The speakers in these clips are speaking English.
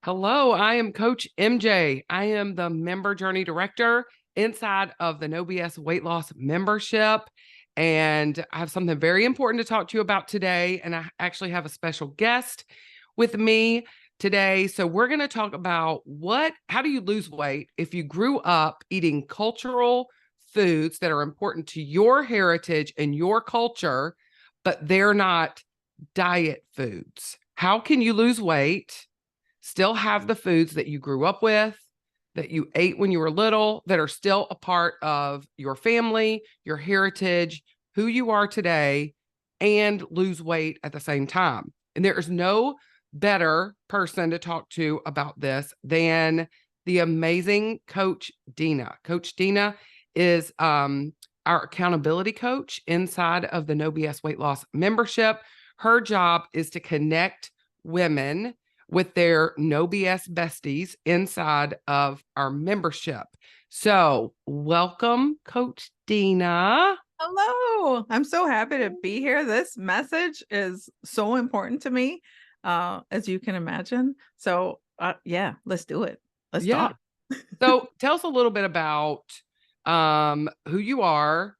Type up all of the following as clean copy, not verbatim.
Hello, I am Coach MJ. I am the member journey director inside of the No BS Weight Loss membership. And I have something very important to talk to you about today. And I actually have a special guest with me today. So we're going to talk about how do you lose weight if you grew up eating cultural foods that are important to your heritage and your culture, but they're not diet foods. How can you lose weight, still have the foods that you grew up with, that you ate when you were little, that are still a part of your family, your heritage, who you are today, and lose weight at the same time? And there is no better person to talk to about this than the amazing Coach Dina. Coach Dina is our accountability coach inside of the No BS Weight Loss membership. Her job is to connect women with their No BS besties inside of our membership. So welcome, Coach Dina. Hello. I'm so happy to be here. This message is so important to me, as you can imagine. So, yeah, let's do it. Let's talk. So tell us a little bit about who you are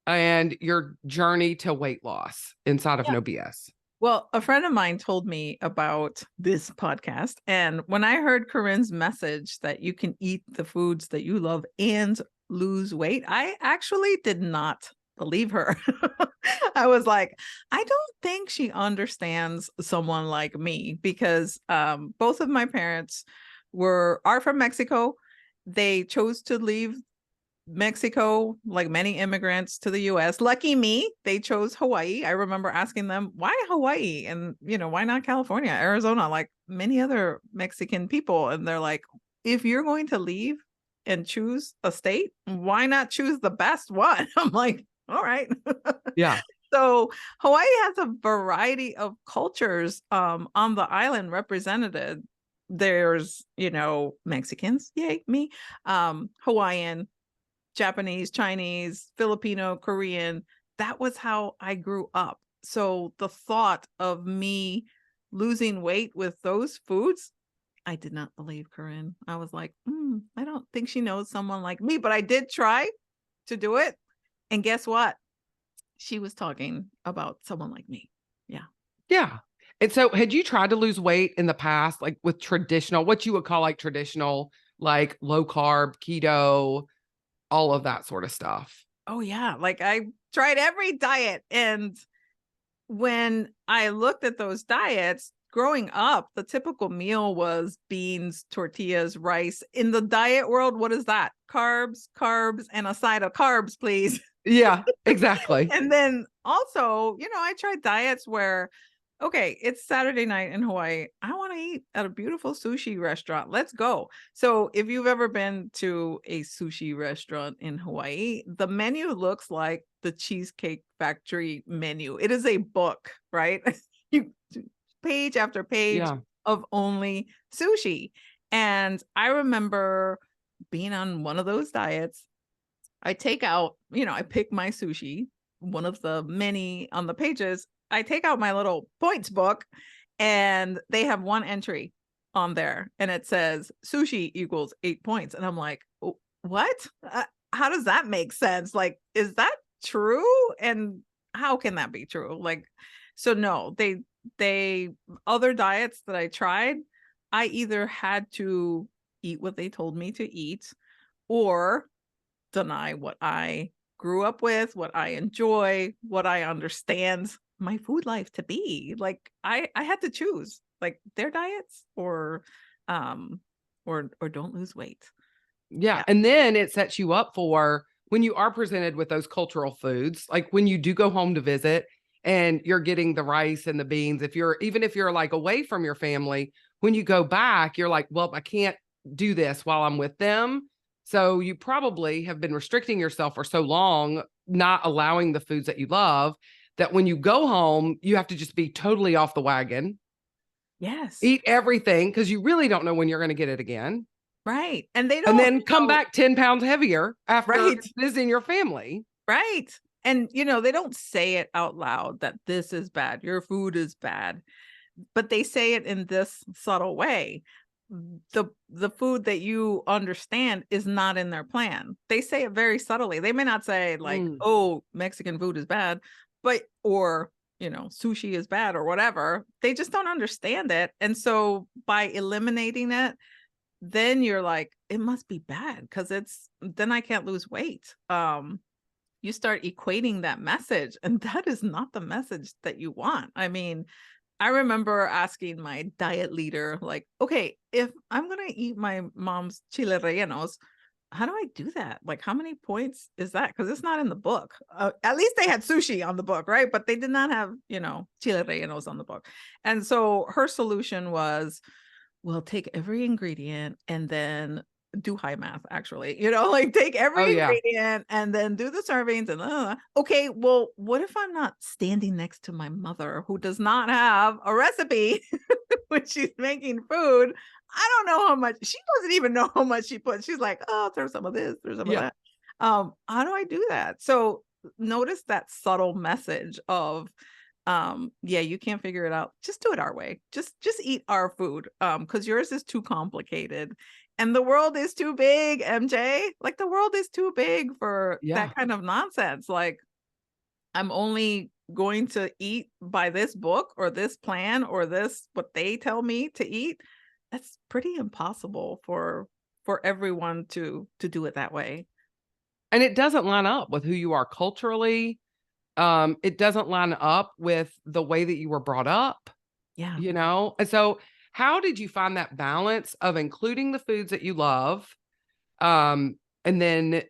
and your journey to weight loss inside of Yeah. No BS. Well, a friend of mine told me about this podcast. And when I heard Corinne's message that you can eat the foods that you love and lose weight, I actually did not believe her. I was like, I don't think she understands someone like me because both of my parents are from Mexico. They chose to leave Mexico, like many immigrants, to the US. Lucky me, they chose Hawaii. I remember asking them, why Hawaii? And, why not California, Arizona, like many other Mexican people? And they're like, if you're going to leave and choose a state, why not choose the best one? I'm like, all right. Yeah. So Hawaii has a variety of cultures on the island represented. There's, Mexicans, yay, me, Hawaiian, Japanese, Chinese, Filipino, Korean. That was how I grew up. So the thought of me losing weight with those foods, I did not believe Corinne. I was like, I don't think she knows someone like me, but I did try to do it. And guess what? She was talking about someone like me. Yeah. Yeah. And so had you tried to lose weight in the past, like with traditional, what you would call like traditional, like low carb, keto, all of that sort of stuff? Oh, yeah. Like I tried every diet. And when I looked at those diets, growing up, the typical meal was beans, tortillas, rice. In the diet world, what is that? Carbs, carbs, and a side of carbs, please. Yeah, exactly. And then also, I tried diets where, okay, it's Saturday night in Hawaii. I want to eat at a beautiful sushi restaurant. Let's go. So, if you've ever been to a sushi restaurant in Hawaii, the menu looks like the Cheesecake Factory menu. It is a book, right? you Page after page Yeah. of only sushi. And I remember being on one of those diets. I take out, I pick my sushi, one of the many on the pages. I take out my little points book and they have one entry on there and it says sushi equals 8 points. And I'm like, what? How does that make sense? Like, is that true? And how can that be true? Like, so no, other diets that I tried, I either had to eat what they told me to eat or deny what I grew up with, what I enjoy, what I understand my food life to be. Like I had to choose like their diets or don't lose weight. Yeah. Yeah. And then it sets you up for when you are presented with those cultural foods, like when you do go home to visit and you're getting the rice and the beans, even if you're like away from your family, when you go back, you're like, well, I can't do this while I'm with them. So you probably have been restricting yourself for so long, not allowing the foods that you love, that when you go home, you have to just be totally off the wagon, Yes. eat everything because you really don't know when you're going to get it again. Right. And they And don't, then come back 10 pounds heavier after right. visiting your family. Right. And they don't say it out loud that this is bad. Your food is bad. But they say it in this subtle way. the food that you understand is not in their plan. They say it very subtly. They may not say like, Mm. "Oh, Mexican food is bad," but or, sushi is bad or whatever. They just don't understand it. And so by eliminating it, then you're like, it must be bad because then I can't lose weight. You start equating that message, and that is not the message that you want. I mean, I remember asking my diet leader, like, okay, if I'm going to eat my mom's chile rellenos, how do I do that? Like, how many points is that? Because it's not in the book. At least they had sushi on the book, right? But they did not have, chile rellenos on the book. And so her solution was, well, take every ingredient and then do high math, actually, like take Oh, every yeah. ingredient and then do the servings and okay, well, what if I'm not standing next to my mother who does not have a recipe when she's making food? I don't know how much. She doesn't even know how much she put. She's like, oh, there's some of this, there's some of Yeah. that. How do I do that? So notice that subtle message of, yeah, you can't figure it out, just do it our way, just eat our food, because yours is too complicated and the world is too big, MJ. Like, the world is too big for Yeah. that kind of nonsense. Like, I'm only going to eat by this book or this plan or this what they tell me to eat. That's pretty impossible for everyone to do it that way. And it doesn't line up with who you are culturally. It doesn't line up with the way that you were brought up, Yeah. And so how did you find that balance of including the foods that you love, and then,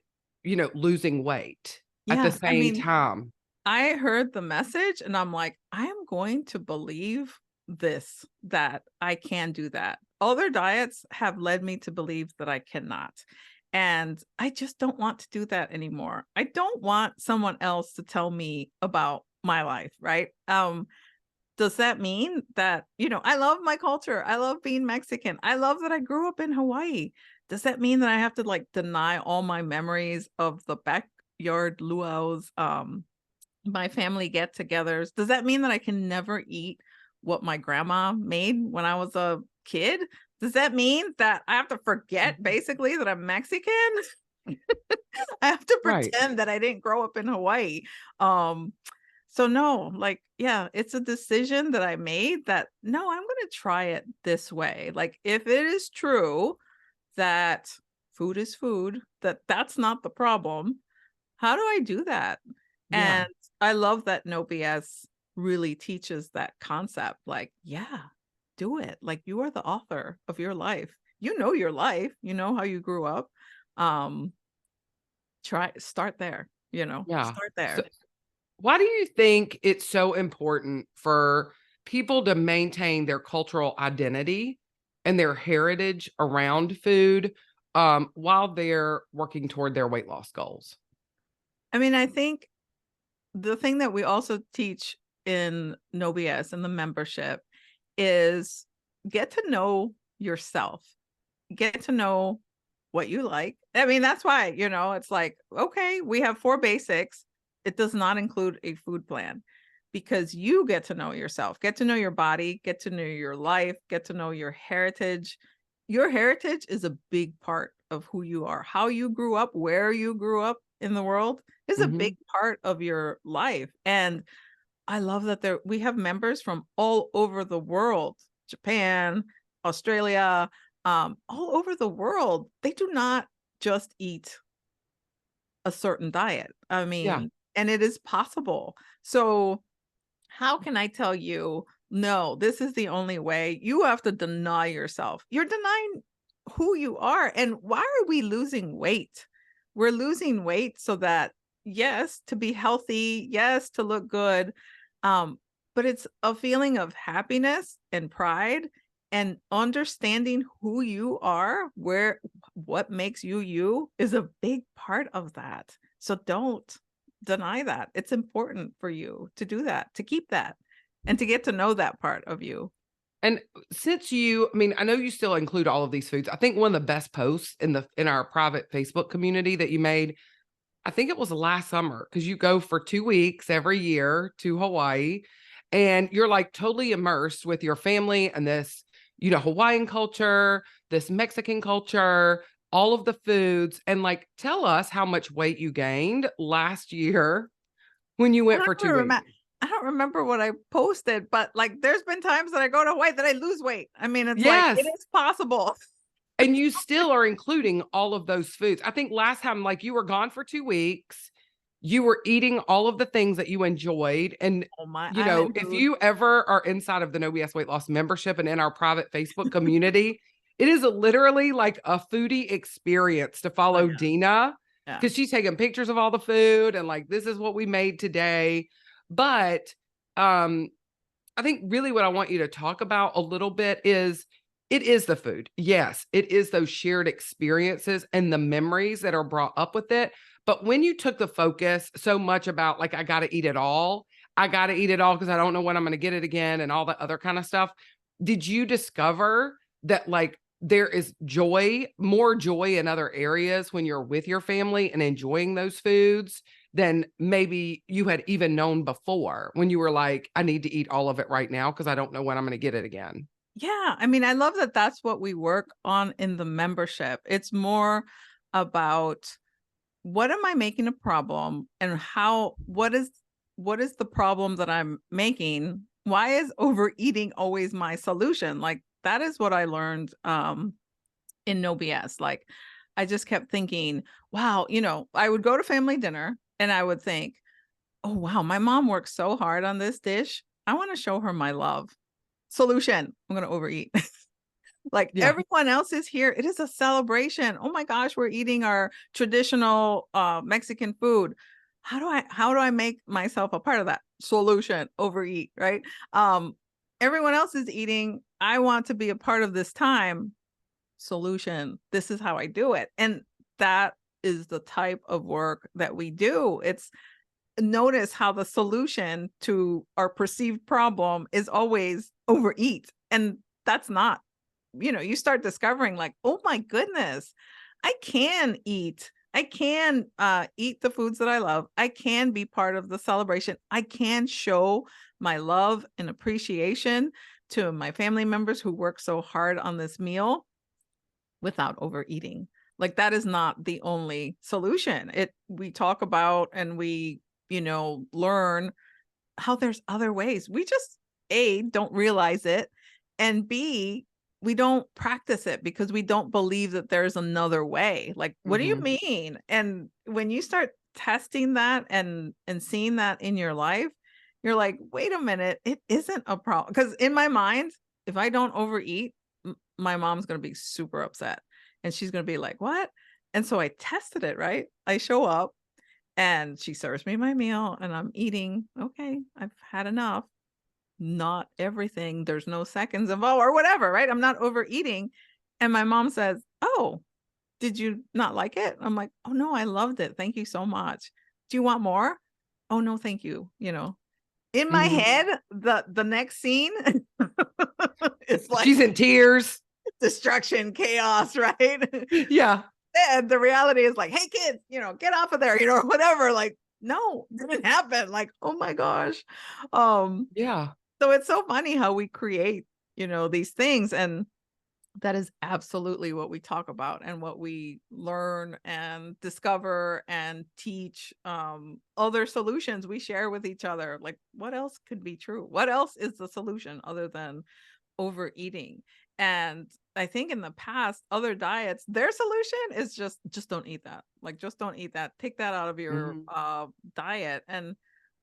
losing weight at the Yeah. I same mean, time? I heard the message and I'm like, I am going to believe this, that I can do that. Other diets have led me to believe that I cannot. And I just don't want to do that anymore. I don't want someone else to tell me about my life, right? Does that mean that, I love my culture. I love being Mexican. I love that I grew up in Hawaii. Does that mean that I have to like deny all my memories of the backyard luau's, my family get-togethers? Does that mean that I can never eat what my grandma made when I was a kid? Does that mean that I have to forget Mhm. basically that I'm Mexican? I have to Right. pretend that I didn't grow up in Hawaii. Um, so no, like, yeah, it's a decision that I made that no, I'm going to try it this way. Like, if it is true that food is food, that's not the problem, how do I do that? Yeah. And I love that No BS really teaches that concept. Like, yeah, do it. Like, you are the author of your life. You know your life. You know how you grew up. Um, start there, Yeah. start So there. why do you think it's so important for people to maintain their cultural identity and their heritage around food, while they're working toward their weight loss goals? I mean, I think the thing that we also teach in No BS and the membership is get to know yourself, get to know what you like. I mean, that's why, it's like, okay, we have 4 basics. It does not include a food plan because you get to know yourself, get to know your body, get to know your life, get to know your heritage. Your heritage is a big part of who you are. How you grew up, where you grew up in the world is a big Mhm. part of your life. And I love that we have members from all over the world, Japan, Australia, all over the world. They do not just eat a certain diet. I Yeah. mean, and it is possible. So how can I tell you, no, this is the only way? You have to deny yourself. You're denying who you are. And why are we losing weight? We're losing weight so that, yes, to be healthy, yes, to look good. Um, but it's a feeling of happiness and pride and understanding who you are, what makes you you is a big part of that. So don't deny that. It's important for you to do that, to keep that, and to get to know that part of you. And I mean, I know you still include all of these foods. I think one of the best posts in our private Facebook community that you made, I think it was last summer, because you go for 2 weeks every year to Hawaii and you're like totally immersed with your family and this, Hawaiian culture, this Mexican culture, all of the foods, and like tell us how much weight you gained last year when you I went don't for 2 weeks. remember. I don't remember what I posted, but like there's been times that I go to Hawaii that I lose weight. I mean, it's like it Yes. is possible. And you still are including all of those foods. I think last time, like you were gone for 2 weeks, you were eating all of the things that you enjoyed. And, Oh my island if food. you ever are inside of the No BS Weight Loss membership and in our private Facebook community, it is literally like a foodie experience to Oh follow yeah. Dina Yeah. because she's taking pictures of all the food and like, this is what we made today. But I think really what I want you to talk about a little bit is it is the food. Yes, it is those shared experiences and the memories that are brought up with it. But when you took the focus so much about like, I got to eat it all, I got to eat it all because I don't know when I'm going to get it again and all that other kind of stuff. Did you discover that like there is joy, more joy in other areas when you're with your family and enjoying those foods than maybe you had even known before when you were like, I need to eat all of it right now because I don't know when I'm going to get it again? Yeah. I mean, I love that that's what we work on in the membership. It's more about what am I making a problem and what is the problem that I'm making? Why is overeating always my solution? Like that is what I learned in No BS. Like I just kept thinking, wow, I would go to family dinner and I would think, oh wow, my mom worked so hard on this dish. I want to show her my love. Solution, I'm going to overeat. Like Yeah. everyone else is here. It is a celebration. Oh my gosh, we're eating our traditional Mexican food. How do I make myself a part of that? Solution, overeat, right? Everyone else is eating. I want to be a part of this time. Solution. This is how I do it. And that is the type of work that we do. It's notice how the solution to our perceived problem is always overeat. And that's not, you start discovering like, oh my goodness, I can eat. I can eat the foods that I love. I can be part of the celebration. I can show my love and appreciation to my family members who work so hard on this meal without overeating. Like that is not the only solution. We talk about and we, learn how there's other ways. We just A, don't realize it, and B, we don't practice it because we don't believe that there's another way. Like, what do you Mm-hmm. mean? And when you start testing that and seeing that in your life, you're like, wait a minute, it isn't a problem. Because in my mind, if I don't overeat, my mom's going to be super upset. And she's going to be like, what? And so I tested it, right? I show up and she serves me my meal and I'm eating. Okay, I've had enough. Not everything. There's no seconds involved or whatever, right? I'm not overeating. And my mom says, oh, did you not like it? I'm like, oh no, I loved it. Thank you so much. Do you want more? Oh no, thank you. In my Mm-hmm. head, the next scene is like She's in tears. destruction, chaos, right? Yeah. And the reality is like, hey kids, get off of there, or whatever. Like, no, it didn't happen. Like, oh my gosh. Yeah. So it's so funny how we create, these things. And that is absolutely what we talk about and what we learn and discover and teach. Other solutions we share with each other. Like, what else could be true? What else is the solution other than overeating? And I think in the past, other diets, their solution is just don't eat that. Like, just don't eat that. Take that out of your Mm-hmm. diet. And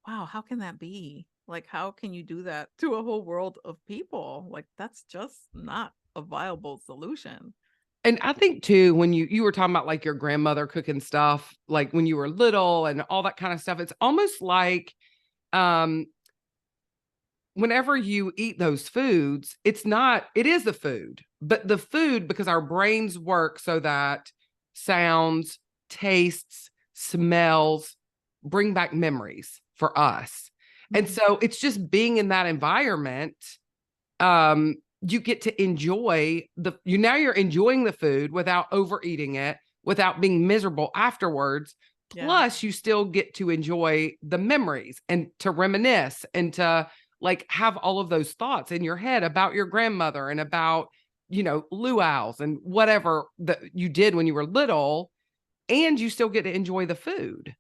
wow, how can that be? Like, how can you do that to a whole world of people? Like, that's just not a viable solution. And I think too, when you were talking about like your grandmother cooking stuff, like when you were little and all that kind of stuff, it's almost like um whenever you eat those foods, it is the food, but the food, because our brains work so that sounds, tastes, smells bring back memories for us. And Mhm. so it's just being in that environment. You get to enjoy you're enjoying the food without overeating it, without being miserable afterwards. Yeah. Plus, you still get to enjoy the memories and to reminisce and to like have all of those thoughts in your head about your grandmother and about, luau's and whatever that you did when you were little, and you still get to enjoy the food.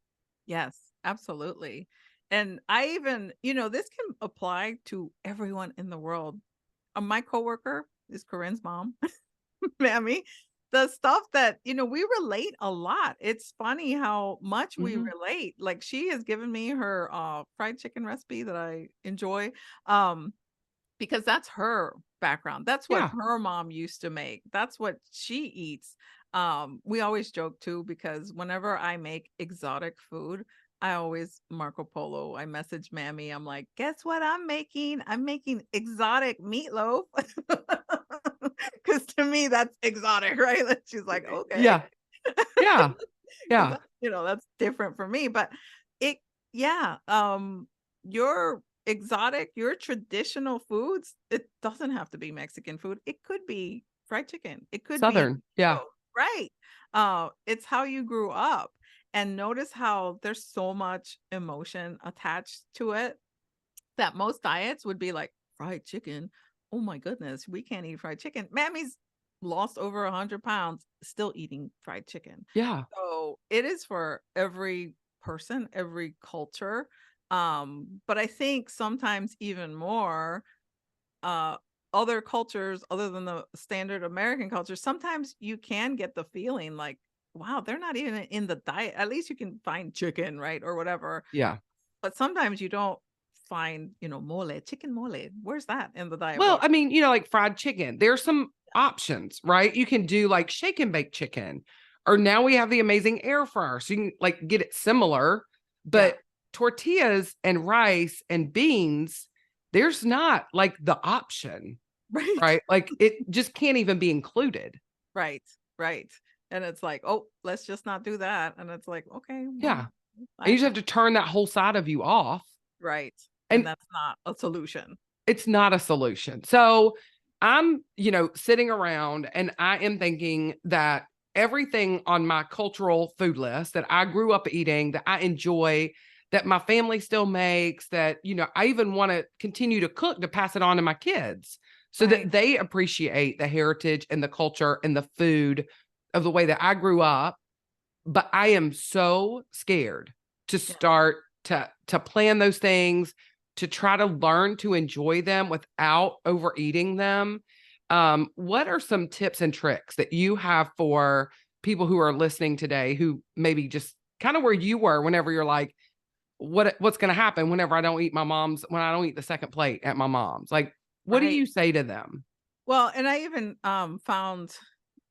Yes, absolutely. And I even, this can apply to everyone in the world. My coworker is Corinne's mom, Mammy. The stuff that, we relate a lot. It's funny how much we Mhm. relate. Like she has given me her fried chicken recipe that I enjoy. Um, because that's her background. That's what Yeah. her mom used to make. That's what she eats. We always joke too because whenever I make exotic food, I always Marco Polo. I message Mammy. I'm like, guess what I'm making? I'm making exotic meatloaf. Because to me, that's exotic, right? And she's like, okay. Yeah. Yeah. Because Yeah. that's different for me. But it, yeah, your exotic, your traditional foods, it doesn't have to be Mexican food. It could be fried chicken. It could be a Southern. Yeah. taco, right. It's how you grew up. And notice how there's so much emotion attached to it that most diets would be like fried chicken. Oh my goodness, we can't eat fried chicken. Mammy's lost over 100 pounds, still eating fried chicken. Yeah. So it is for every person, every culture. But I think sometimes even more, uh, other cultures other than the standard American culture, sometimes you can get the feeling like, wow, they're not even in the diet. At least you can find chicken, right? Or whatever. Yeah. But sometimes you don't find, mole, chicken mole. Where's that in the diet Well, book? I mean, like fried chicken, there's some options, right? You can do like shake and bake chicken, or now we have the amazing air fryer. So you can like get it similar, Yeah. but tortillas and rice and beans, there's not like the option, Right. right? Like it just can't even be included. Right. Right. And it's like, oh, let's just not do that. And it's like, okay, well, Yeah. And you just I have to turn that whole side of you off. right. And And that's not a solution. it's not a solution. So I'm, sitting around and I am thinking that everything on my cultural food list that I grew up eating, that I enjoy, that my family still makes, that, I even want to continue to cook to pass it on to my kids so Right. that they appreciate the heritage and the culture and the food of the way that I grew up. But I am so scared to Yeah. start to plan those things, to try to learn to enjoy them without overeating them. What are some tips and tricks that you have for people who are listening today who maybe just kind of where you were whenever you're like, what's going to happen whenever I don't eat my mom's, when I don't eat the second plate at my mom's? Like, what do Right. you say to them? Well, and I even found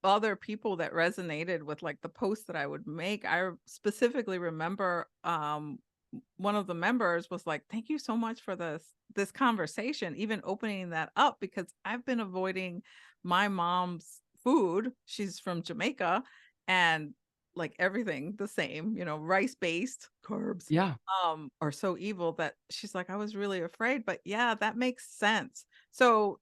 other people that resonated with like the posts that I would make. I specifically remember one of the members was like, "Thank you so much for this conversation, even opening that up because I've been avoiding my mom's food. She's from Jamaica and like everything the same, rice-based carbs Yeah. are so evil that she's like, I was really afraid, but yeah, that makes sense. So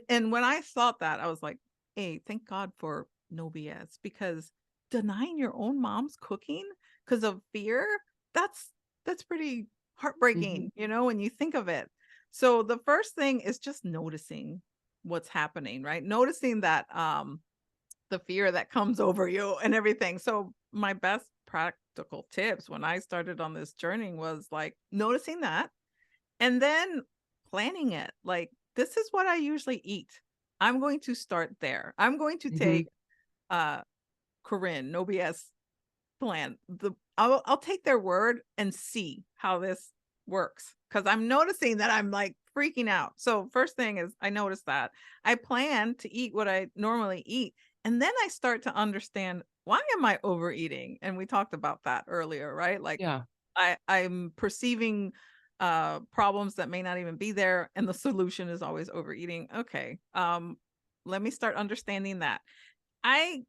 and when I thought that, I was like, hey, thank God for no BS because denying your own mom's cooking because of fear, that's that's pretty Hmm. heartbreaking, when you think of it. So the first thing is just noticing what's happening, right? Noticing that the fear that comes over you and everything. So my best practical tips when I started on this journey was like noticing that and then planning it. Like this is what I usually eat. I'm going to start there. I'm going to Hmm. take uh Corinne, no BS plan. I'll take their word and see how this works because I'm noticing that I'm like freaking out. So first thing is I notice that I plan to eat what I normally eat, and then I start to understand why am I overeating, and we talked about that earlier, right? Like Yeah. I'm perceiving problems that may not even be there, and the solution is always overeating. Okay, let me start understanding that. I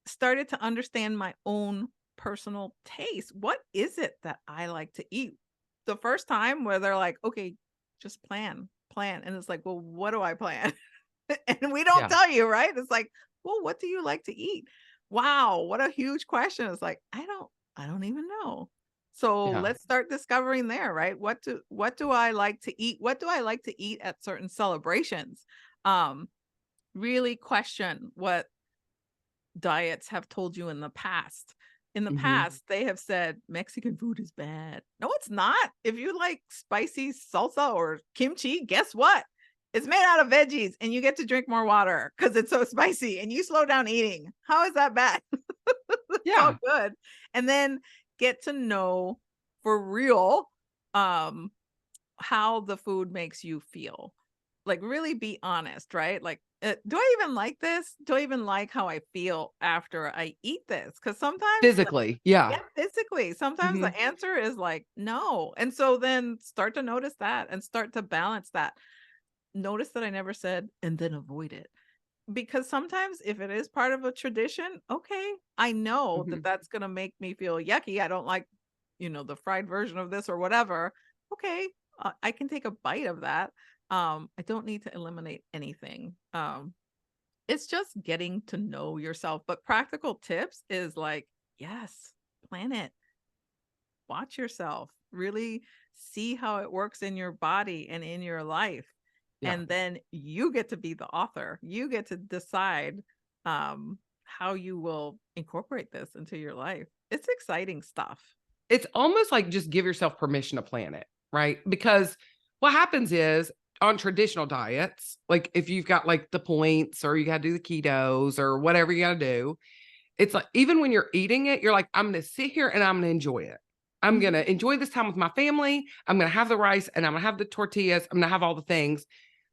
started to understand my own personal taste. What is it that I like to eat? The first time where they're like, okay, just plan. And it's like, well, what do I plan? And we don't Yeah. tell you, right? It's like, well, what do you like to eat? Wow, what a huge question. It's like, I don't even know. So Yeah. let's start discovering there, right? What do I like to eat? What do I like to eat at certain celebrations? Um, really question what diets have told you in the past. In the Hmm. past, they have said Mexican food is bad. No, it's not. If you like spicy salsa or kimchi, guess what? It's made out of veggies and you get to drink more water because it's so spicy and you slow down eating. How is that bad? It's all Yeah. good. And then get to know for real um how the food makes you feel. Like really be honest, right? Like, do I even like this? Do I even like how I feel after I eat this? Because sometimes, Physically. Yeah. yeah, physically, sometimes Hmm. the answer is like no. And so then start to notice that and start to balance that. Notice that I never said and then avoid it. Because sometimes if it is part of a tradition, okay, I know that Hmm. that's going to make me feel yucky. I don't like, the fried version of this or whatever. Okay, I can take a bite of that. I don't need to eliminate anything. It's just getting to know yourself. But practical tips is like, yes, plan it, watch yourself, really see how it works in your body and in your life. Yeah. And then you get to be the author. You get to decide how you will incorporate this into your life. It's exciting stuff. It's almost like just give yourself permission to plan it, right? Because what happens is on traditional diets, like if you've got like the points or you got to do the ketos or whatever you got to do, it's like even when you're eating it, you're like, I'm going to sit here and I'm going to enjoy it. I'm going Mhm. to enjoy this time with my family. I'm going to have the rice and I'm going to have the tortillas. I'm going to have all the things.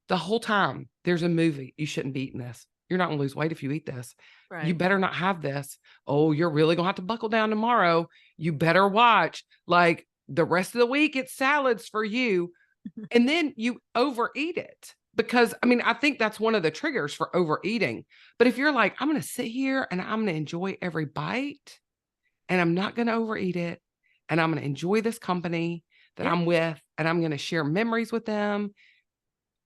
The whole time there's a movie. You shouldn't be eating this. You're not going to lose weight if you eat this. You Right. better not have this. Oh, you're really going to have to buckle down tomorrow. You better watch. Like the rest of the week, it's salads for you. And then you overeat it. Because I mean, I think that's one of the triggers for overeating. But if you're like, I'm going to sit here and I'm going to enjoy every bite and I'm not going to overeat it and I'm going to enjoy this company that Yeah. I'm with and I'm going to share memories with them.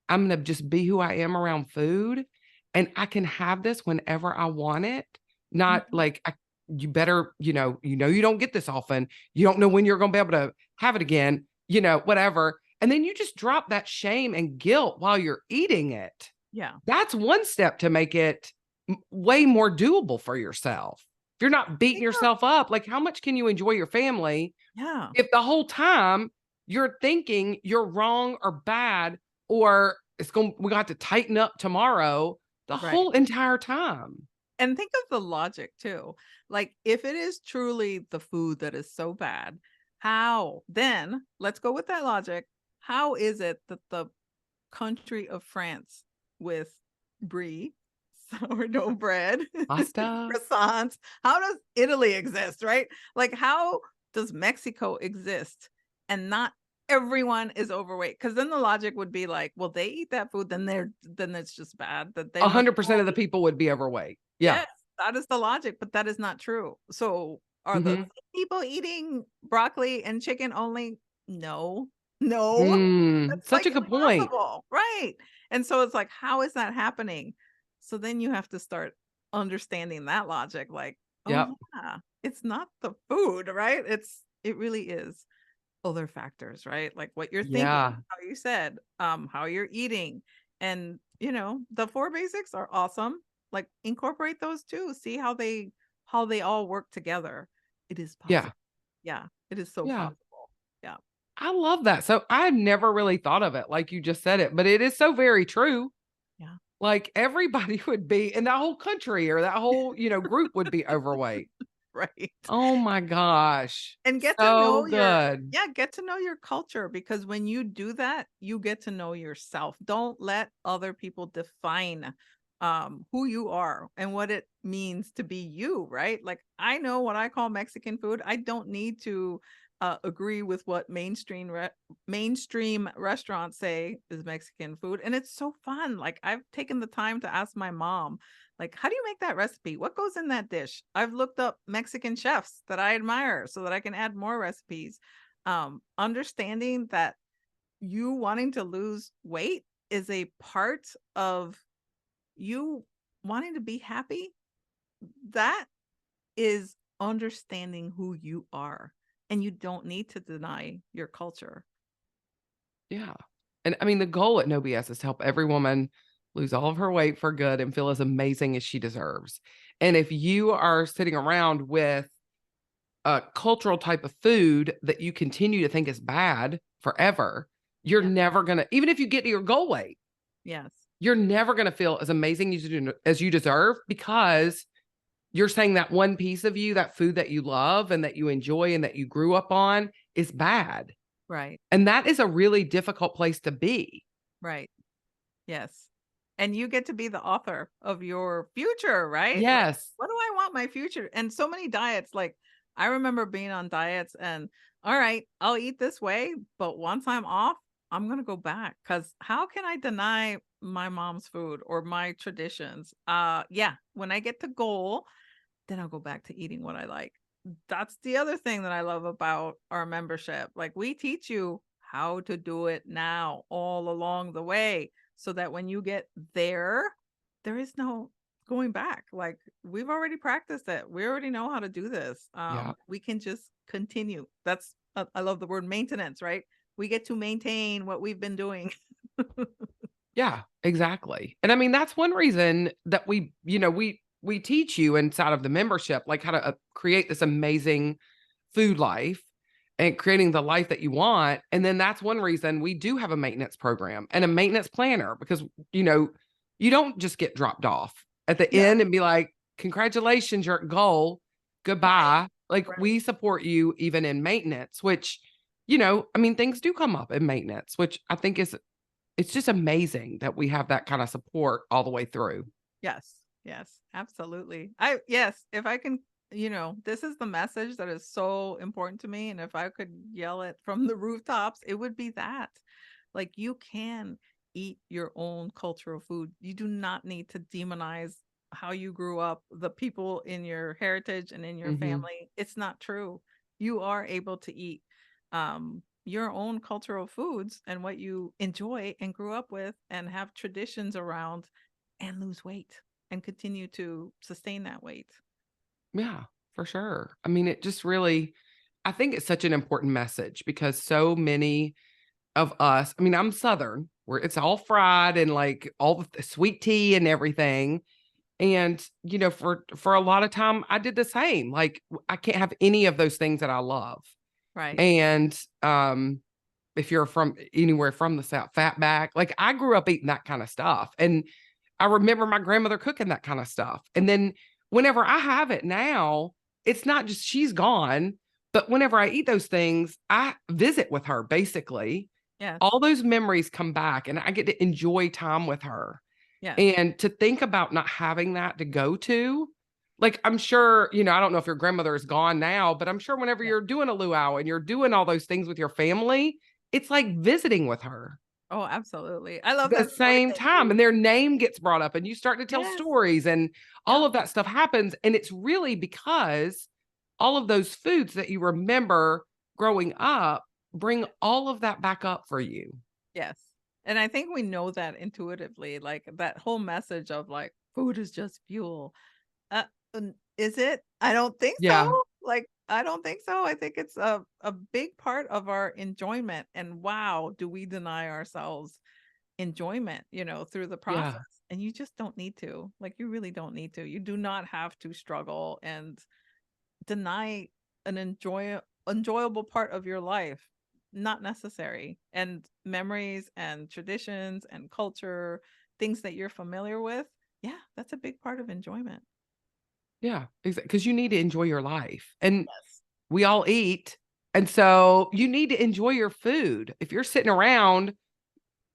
I'm going to just be who I am around food and I can have this whenever I want it. Not Mhm. like you better, you don't get this often. You don't know when you're going to be able to have it again, whatever. And then you just drop that shame and guilt while you're eating it. Yeah. That's one step to make it way more doable for yourself. If you're not beating Think of yourself up, like how much can you enjoy your family yeah. if the whole time you're thinking you're wrong or bad or we got to tighten up tomorrow the Right. whole entire time. And think of the logic too. Like if it is truly the food that is so bad, how then let's go with that logic. How is it that the country of France with brie, sourdough bread, Pasta. croissants, how does Italy exist, right? Like how does Mexico exist and not everyone is overweight? Because then the logic would be like, well, they eat that food, then it's just bad that they must 100% all of the eat. people would be overweight. Yeah. Yes, that is the logic, but that is not true. So, are the Hmm. people eating broccoli and chicken only? No. No. That's, Such like, a good point. impossible, right? And so it's like, how is that happening? So then you have to start understanding that logic, like, "Oh, Yep. yeah, it's not the food, right? It really is other factors, right? Like what you're thinking, Yeah. how you said, how you're eating. And the four basics are awesome. Like incorporate those too. See how they all work together. It is Yeah. possible. Yeah, it is so Yeah. possible. Yeah. I love that. So I had never really thought of it like you just said it, but it is so very true. Yeah. Like everybody would be in that whole country or that whole, group would be overweight. Right. Oh my gosh. And get to So know your good. yeah, get to know your culture because when you do that, you get to know yourself. Don't let other people define who you are and what it means to be you, right? Like I know what I call Mexican food. I don't need to agree with what mainstream restaurants say is Mexican food, and it's so fun. Like I've taken the time to ask my mom, like, how do you make that recipe? What goes in that dish? I've looked up Mexican chefs that I admire so that I can add more recipes. Understanding that you wanting to lose weight is a part of you wanting to be happy. That is understanding who you are. and you don't need to deny your culture. Yeah. And I mean, the goal at No BS is to help every woman lose all of her weight for good and feel as amazing as she deserves. And if you are sitting around with a cultural type of food that you continue to think is bad forever, you're Yeah. never going to, even if you get to your goal weight, Yes. you're never going to feel as amazing as you deserve, because you're saying that one piece of you, that food that you love and that you enjoy and that you grew up on, is bad. Right. And that is a really difficult place to be. Right. Yes. And you get to be the author of your future, right? Like, Yes. what do I want my future? And so many diets, like I remember being on diets and all right, I'll eat this way, but once I'm off, I'm going to go back, cuz how can I deny my mom's food or my traditions? Yeah, when I get to goal, then I'll go back to eating what I like. That's the other thing that I love about our membership. Like we teach you how to do it now all along the way, so that when you get there, there is no going back. Like we've already practiced it. We already know how to do this. Yeah. We can just continue. That's I love the word maintenance, right? We get to maintain what we've been doing. Yeah, exactly. And I mean, that's one reason that we teach you inside of the membership, like how to create this amazing food life and creating the life that you want. And then that's one reason we do have a maintenance program and a maintenance planner, because, you know, you don't just get dropped off at the Yeah. end and be like, congratulations, you're at goal. Right. Goodbye. Like Right. we support you even in maintenance, which, I mean, things do come up in maintenance, which I think it's just amazing that we have that kind of support all the way through. Yes. Yes, absolutely. Yes, if I can, this is the message that is so important to me. And if I could yell it from the rooftops, it would be that. Like you can eat your own cultural food. You do not need to demonize how you grew up, the people in your heritage and in your Mhm. family. It's not true. You are able to eat your own cultural foods and what you enjoy and grew up with and have traditions around, and lose weight and continue to sustain that weight. Yeah, for sure. I mean, it just really, I think it's such an important message, because so many of us, I mean, I'm Southern, where it's all fried and like all the sweet tea and everything. And, for a lot of time, I did the same. Like, I can't have any of those things that I love. Right. And, if you're from anywhere from the South, fat back, like I grew up eating that kind of stuff. And I remember my grandmother cooking that kind of stuff. And then whenever I have it now, it's not just she's gone, but whenever I eat those things, I visit with her basically. Yes. All those memories come back and I get to enjoy time with her. Yes. And to think about not having that to go to, like, I'm sure, I don't know if your grandmother is gone now, but I'm sure whenever Yeah. you're doing a luau and you're doing all those things with your family, it's like visiting with her Oh, absolutely. I love the that story same that time, and you their name gets brought up and you start to tell Yes. stories and all Yep. of that stuff happens. And it's really because all of those foods that you remember growing up bring all of that back up for you. Yes. And I think we know that intuitively, like that whole message of like food is just fuel. Is it? I don't think so. Yeah. Like, I don't think so. I think it's a big part of our enjoyment. And wow, do we deny ourselves enjoyment, through the Yeah. process? And you just don't need to. Like, you really don't need to. You do not have to struggle and deny an enjoyable part of your life. Not necessary. And memories and traditions and culture, things that you're familiar with. Yeah, that's a big part of enjoyment. Yeah. Because you need to enjoy your life. And Yes. we all eat. And so you need to enjoy your food. If you're sitting around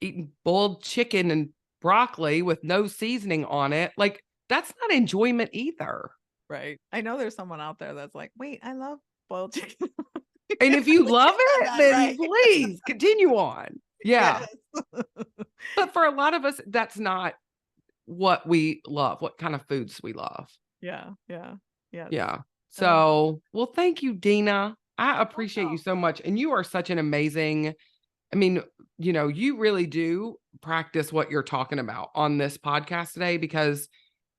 eating boiled chicken and broccoli with no seasoning on it, like that's not enjoyment either. Right. I know there's someone out there that's like, "Wait, I love boiled chicken." And if you We love can know it, that, then right? please continue on. Yeah. Yes. But for a lot of us, that's not what we love, what kind of foods we love. Yeah, yeah. Yes. Yeah. I love that. So, well, thank you, Dina. I appreciate you Welcome. so much. And you are such an amazing, I mean, you really do practice what you're talking about on this podcast today, because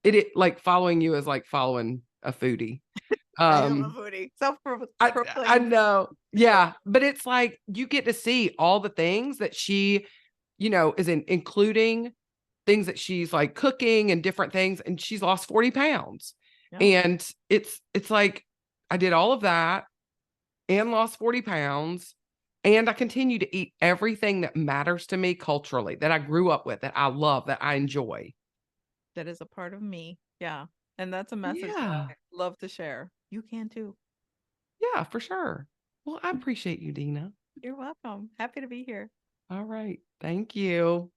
it like following you is like following a foodie. I am a Um, foodie. I Self-proclaimed. know. Yeah. But it's like you get to see all the things that she, is including things that she's like cooking and different things. And she's lost 40 pounds. Yeah. And it's like I did all of that and lost 40 pounds. And I continue to eat everything that matters to me culturally, that I grew up with, that I love, that I enjoy. That is a part of me. Yeah. And that's a message that Yeah. I love to share. You can too. Yeah, for sure. Well, I appreciate you, Dina. You're welcome. Happy to be here. All right. Thank you.